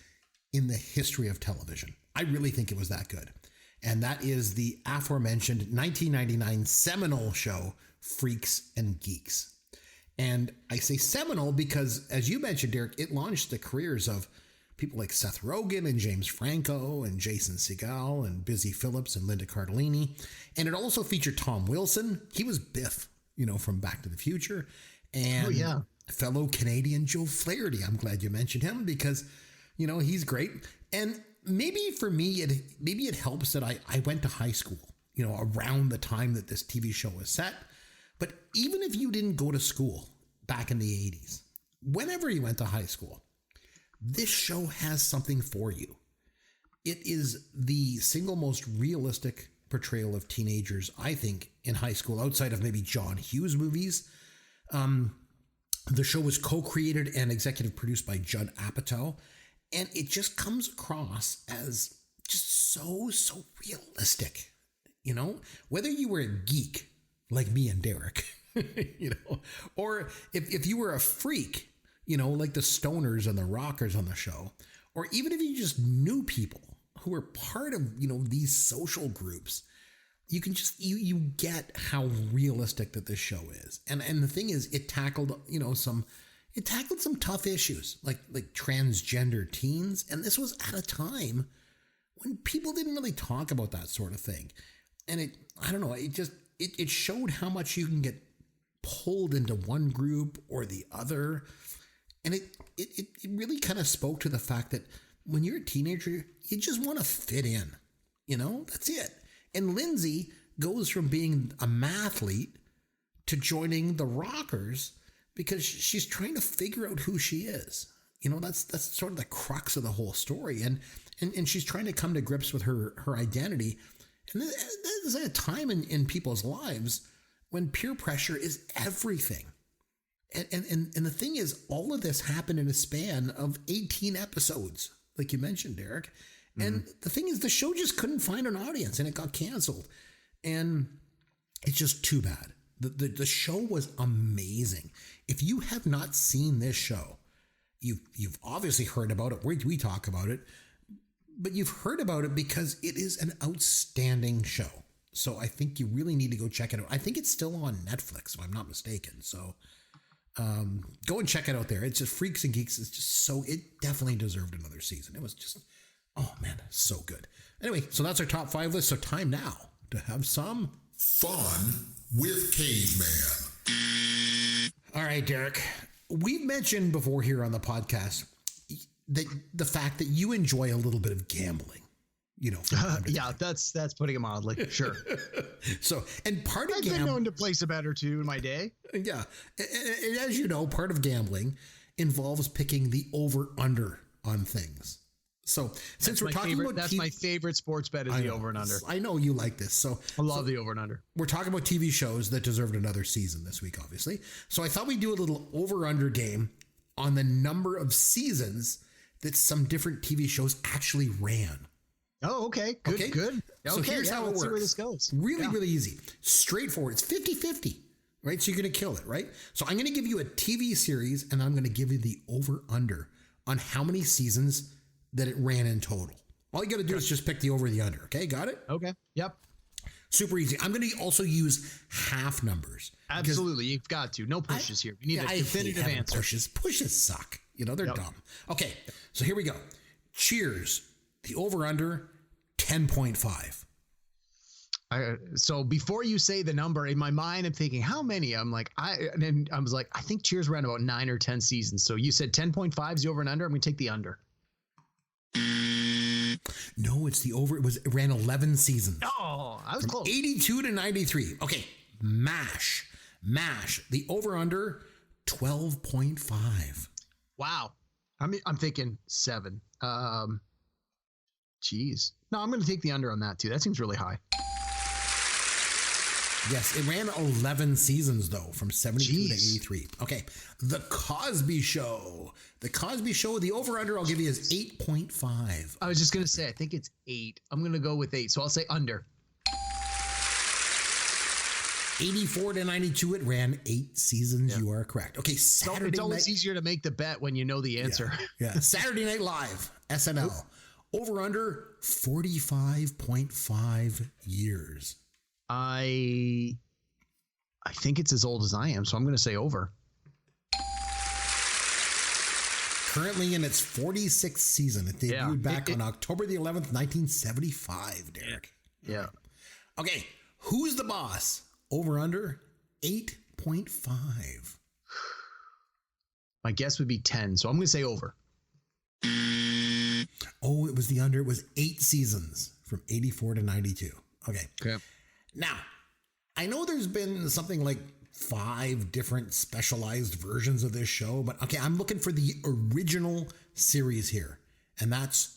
D: in the history of television. I really think it was that good, and that is the aforementioned 1999 seminal show, Freaks and Geeks. And I say seminal because, as you mentioned, Derek, it launched the careers of people like Seth Rogen and James Franco and Jason Segel and Busy Phillips and Linda Cardellini. And it also featured Tom Wilson. He was Biff, from Back to the Future. And fellow Canadian Joe Flaherty. I'm glad you mentioned him because, he's great. And maybe for me, it helps that I went to high school, around the time that this TV show was set. But even if you didn't go to school back in the 80s, whenever you went to high school, this show has something for you. It is the single most realistic portrayal of teenagers, I think, in high school, outside of maybe John Hughes movies. The show was co-created and executive produced by Judd Apatow, and it just comes across as just so realistic. Whether you were a geek like me and Derek, or if you were a freak, like the stoners and the rockers on the show, or even if you just knew people who were part of, these social groups, you can just, you get how realistic that this show is. And the thing is, it tackled, some tough issues like transgender teens. And this was at a time when people didn't really talk about that sort of thing. And it showed how much you can get pulled into one group or the other. And it really kind of spoke to the fact that when you're a teenager, you just want to fit in, that's it. And Lindsay goes from being a mathlete to joining the rockers because she's trying to figure out who she is. That's sort of the crux of the whole story. And she's trying to come to grips with her identity. And there's a time in people's lives when peer pressure is everything. And the thing is, all of this happened in a span of 18 episodes, like you mentioned, Derek. And the thing is, the show just couldn't find an audience and it got canceled. And it's just too bad. The show was amazing. If you have not seen this show, you've obviously heard about it. We talk about it. But you've heard about it because it is an outstanding show. So I think you really need to go check it out. I think it's still on Netflix, if I'm not mistaken. So go and check it out there. It's just Freaks and Geeks. It's just it definitely deserved another season. It was just, oh man, so good. Anyway, so that's our top 5 list. So time now to have some
C: Fun with Caveman.
D: All right, Derek. We've mentioned before here on the podcast the fact that you enjoy a little bit of gambling,
F: Yeah, that's putting it mildly. Sure.
D: So, and part of
F: I've been known to place a bet or two in my day.
D: Yeah. And as you know, part of gambling involves picking the over-under on things. So since we're talking about
F: that's my favorite sports bet is the over and under.
D: I know you like this. So
F: I love the over and under.
D: We're talking about TV shows that deserved another season this week, obviously. So I thought we'd do a little over-under game on the number of seasons that some different TV shows actually ran.
F: Oh, okay. Good.
D: So here's how it works.
F: See where this goes.
D: Really easy. Straightforward. It's 50-50, right? So you're going to kill it, right? So I'm going to give you a TV series and I'm going to give you the over-under on how many seasons that it ran in total. All you got to do is just pick the over or the under. Okay, got it?
F: Okay. Yep.
D: Super easy. I'm going to also use half numbers.
F: Absolutely. You've got to. No pushes here. You need a definitive answer.
D: Pushes suck. They're dumb. Okay, so here we go. Cheers. The over-under, 10.5.
F: So before you say the number, in my mind, I'm thinking, how many? I'm like, I was like, I think Cheers ran about 9 or 10 seasons. So you said 10.5 is the over and under. I'm going to take the under.
D: No, it's the over. It ran 11 seasons.
F: Oh, I was
D: From
F: close.
D: 82 to 93. Okay, MASH. The over under 12.5.
F: Wow. I'm thinking 7. Geez. No, I'm going to take the under on that too. That seems really high.
D: Yes, it ran 11 seasons though, from 72 to
F: Jeez.
D: 83. Okay, The Cosby Show. The Cosby Show, the over-under I'll give you is 8.5.
F: I was just going to say, I think it's 8. I'm going to go with 8. So I'll say under.
D: 84 to 92, it ran 8 seasons. Yeah. You are correct. Okay,
F: So
D: Saturday
F: it's always
D: night.
F: easier to make the bet when you know the answer.
D: Yeah. Saturday Night Live, SNL. Over-under 45.5 years.
F: I think it's as old as I am, so I'm going to say over.
D: Currently in its 46th season. It debuted back on October the 11th, 1975, Derek.
F: Yeah.
D: Okay, Who's the Boss? Over under 8.5.
F: My guess would be 10, so I'm going to say over.
D: Oh, it was the under. It was 8 seasons from 84 to 92. Okay. Now, I know there's been something like 5 different specialized versions of this show, but okay, I'm looking for the original series here, and that's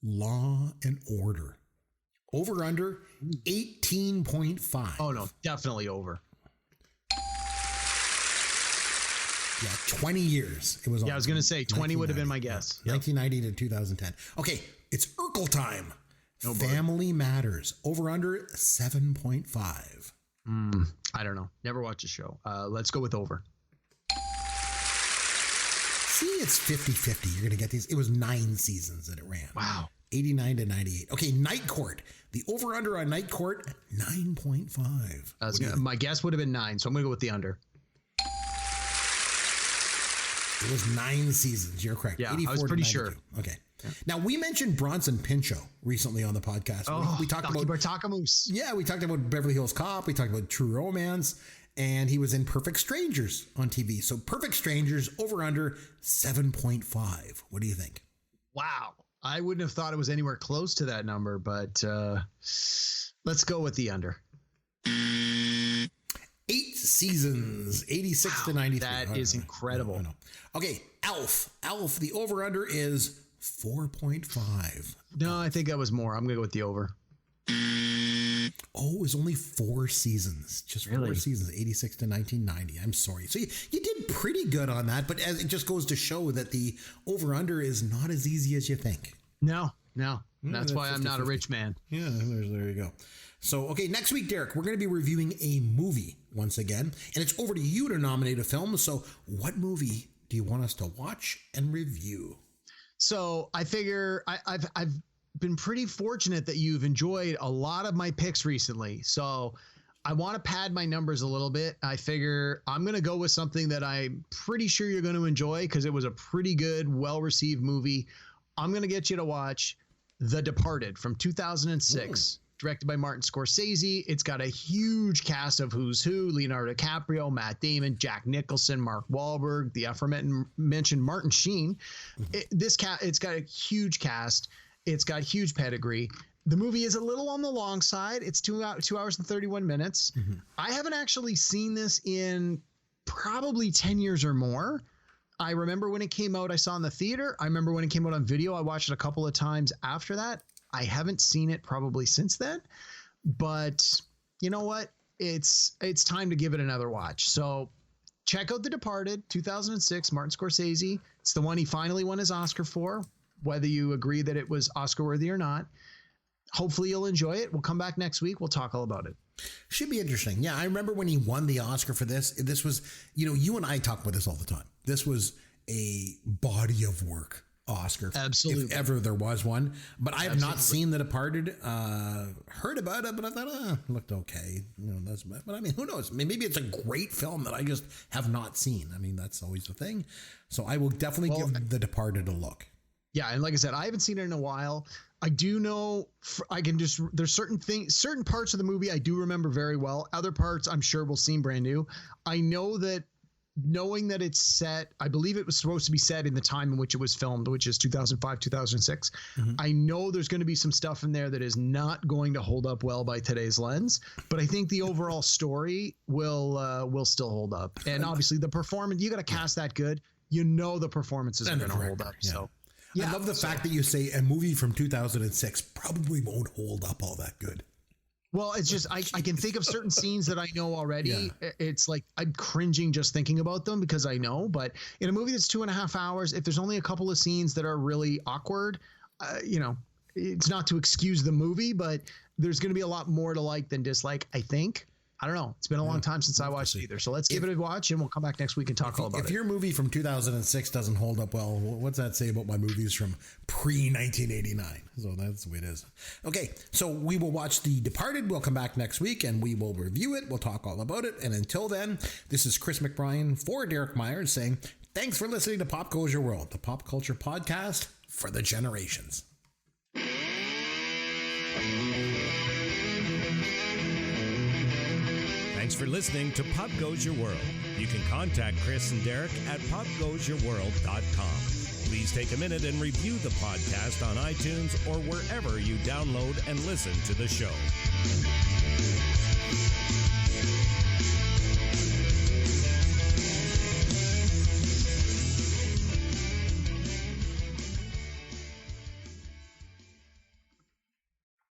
D: Law and Order. Over under 18.5.
F: Oh, no, definitely over.
D: Yeah, 20 years it was on.
F: Yeah, I was going to say 20 would have been my guess.
D: Yeah, 1990 to 2010. Okay, it's Urkel time. Family Matters. Over under 7.5.
F: I don't know. Never watched a show. Let's go with over.
D: See, it's 50-50. You're going to get these. It was 9 seasons that it ran.
F: Wow.
D: 89 to 98. Okay, Night Court. The over under on Night Court, 9.5.
F: My guess would have been 9, so I'm going to go with the under.
D: It was 9 seasons. You're correct.
F: Yeah, I was pretty sure.
D: Okay. Yeah. Now, we mentioned Bronson Pinchot recently on the podcast.
F: Oh,
D: we talked about
F: Bartakamoose.
D: Yeah, we talked about Beverly Hills Cop. We talked about True Romance. And he was in Perfect Strangers on TV. So Perfect Strangers, over under 7.5. What do you think?
F: Wow. I wouldn't have thought it was anywhere close to that number, but let's go with the under.
D: 8 seasons, 86 to 93.
F: That is incredible.
D: I know. Okay, Alf. The over under is 4.5.
F: No, I think that was more. I'm going to go with the over.
D: Oh, it was only 4 seasons. Just 4 seasons, 86 to 1990. I'm sorry. So you did pretty good on that, but as it just goes to show that the over under is not as easy as you think.
F: No. That's why I'm not a rich man.
D: Yeah, there you go. So, okay, next week, Derek, we're going to be reviewing a movie once again, and it's over to you to nominate a film. So what movie do you want us to watch and review?
F: So I figure I've been pretty fortunate that you've enjoyed a lot of my picks recently. So I want to pad my numbers a little bit. I figure I'm going to go with something that I'm pretty sure you're going to enjoy because it was a pretty good, well-received movie. I'm going to get you to watch The Departed from 2006. Directed by Martin Scorsese. It's got a huge cast of who's who: Leonardo DiCaprio, Matt Damon, Jack Nicholson, Mark Wahlberg, the aforementioned Martin Sheen. It's got a huge cast. It's got huge pedigree. The movie is a little on the long side. It's 2 hours and 31 minutes. I haven't actually seen this in probably 10 years or more. I remember when it came out, I saw it in the theater. I remember when it came out on video. I watched it a couple of times after that. I haven't seen it probably since then, but you know what? It's time to give it another watch. So check out The Departed, 2006, Martin Scorsese. It's the one he finally won his Oscar for, whether you agree that it was Oscar worthy or not. Hopefully you'll enjoy it. We'll come back next week. We'll talk all about it.
D: Should be interesting. Yeah, I remember when he won the Oscar for this. This was, you and I talk about this all the time. This was a body of work Oscar,
F: absolutely,
D: if ever there was one. But I have not seen The Departed. Heard about it, but I thought, it looked okay. But I mean, who knows? I mean, maybe it's a great film that I just have not seen. I mean, that's always the thing. So I will definitely give The Departed a look.
F: Yeah, and like I said, I haven't seen it in a while. I do know there's certain parts of the movie I do remember very well. Other parts I'm sure will seem brand new. I know that knowing that it's set, I believe it was supposed to be set in the time in which it was filmed, which is 2005, 2006. I know there's going to be some stuff in there that is not going to hold up well by today's lens, but I think the overall story will still hold up. And obviously the performance, you got to cast that good. You know, the performances are going to hold up.
D: Yeah.
F: So.
D: Yeah, I love the fact that you say a movie from 2006 probably won't hold up all that good.
F: Well, it's just I can think of certain scenes that I know already. Yeah. It's like I'm cringing just thinking about them because I know. But in a movie that's 2.5 hours, if there's only a couple of scenes that are really awkward, it's not to excuse the movie, but there's going to be a lot more to like than dislike, I think. I don't know. It's been a long time since I watched it either. So let's give it a watch and we'll come back next week and talk all about it.
D: If your movie from 2006 doesn't hold up well, what's that say about my movies from pre-1989? So that's the way it is. Okay, so we will watch The Departed. We'll come back next week and we will review it. We'll talk all about it. And until then, this is Chris McBrien for Derek Myers saying, thanks for listening to Pop Goes Your World, the pop culture podcast for the generations.
H: Thanks for listening to Pop Goes Your World. You can contact Chris and Derek at popgoesyourworld.com. Please take a minute and review the podcast on iTunes or wherever you download and listen to the show.